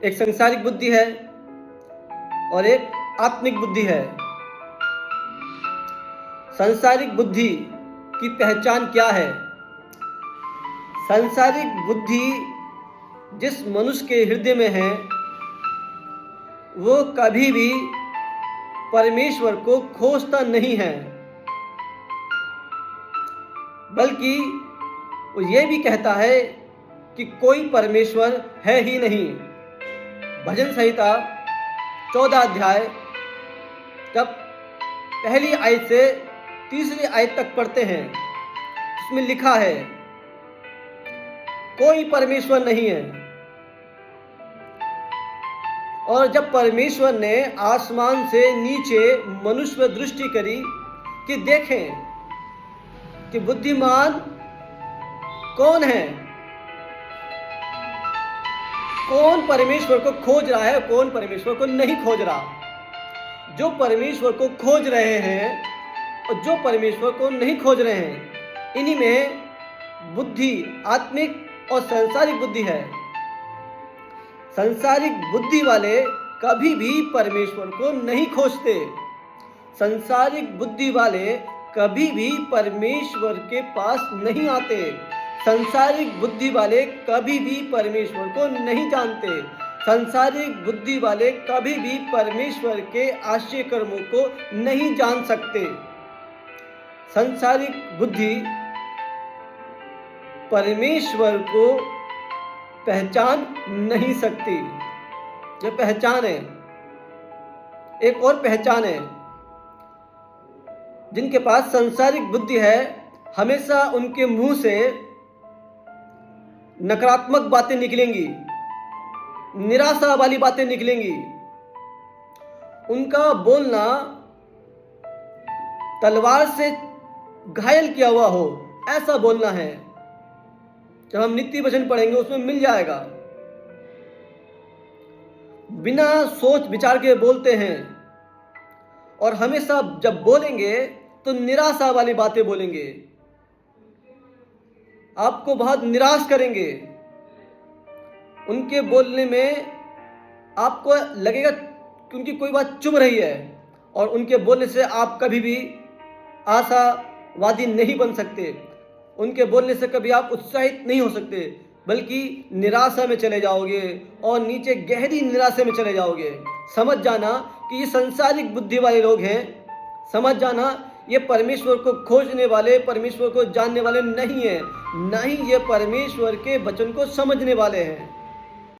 एक सांसारिक बुद्धि है और एक आत्मिक बुद्धि है। सांसारिक बुद्धि की पहचान क्या है? सांसारिक बुद्धि जिस मनुष्य के हृदय में है वो कभी भी परमेश्वर को खोजता नहीं है, बल्कि वो ये भी कहता है कि कोई परमेश्वर है ही नहीं। भजन संहिता 14 अध्याय जब पहली आयत से तीसरी आयत तक पढ़ते हैं, उसमें लिखा है कोई परमेश्वर नहीं है। और जब परमेश्वर ने आसमान से नीचे मनुष्य पर दृष्टि करी कि देखें कि बुद्धिमान कौन है, कौन परमेश्वर को खोज रहा है, कौन परमेश्वर को नहीं खोज रहा। जो परमेश्वर को खोज रहे हैं और जो परमेश्वर को नहीं खोज रहे हैं, इन्हीं में बुद्धि आत्मिक और सांसारिक बुद्धि है। सांसारिक बुद्धि वाले कभी भी परमेश्वर को नहीं खोजते। सांसारिक बुद्धि वाले कभी भी परमेश्वर के पास नहीं आते। सांसारिक बुद्धि वाले कभी भी परमेश्वर को नहीं जानते। सांसारिक बुद्धि वाले कभी भी परमेश्वर के आश्चर्य कर्मों को नहीं जान सकते। सांसारिक बुद्धि परमेश्वर को पहचान नहीं सकती। ये पहचान है। एक और पहचान है, जिनके पास सांसारिक बुद्धि है, हमेशा उनके मुंह से नकारात्मक बातें निकलेंगी, निराशा वाली बातें निकलेंगी। उनका बोलना तलवार से घायल किया हुआ हो, ऐसा बोलना है। जब हम नित्य वचन पढ़ेंगे उसमें मिल जाएगा। बिना सोच विचार के बोलते हैं और हमेशा जब बोलेंगे तो निराशा वाली बातें बोलेंगे, आपको बहुत निराश करेंगे। उनके बोलने में आपको लगेगा कि उनकी कोई बात चुभ रही है, और उनके बोलने से आप कभी भी आशावादी नहीं बन सकते। उनके बोलने से कभी आप उत्साहित नहीं हो सकते, बल्कि निराशा में चले जाओगे और नीचे गहरी निराशा में चले जाओगे। समझ जाना कि ये सांसारिक बुद्धि वाले लोग हैं। समझ जाना ये परमेश्वर को खोजने वाले, परमेश्वर को जानने वाले नहीं हैं, ना ही ये परमेश्वर के वचन को समझने वाले हैं।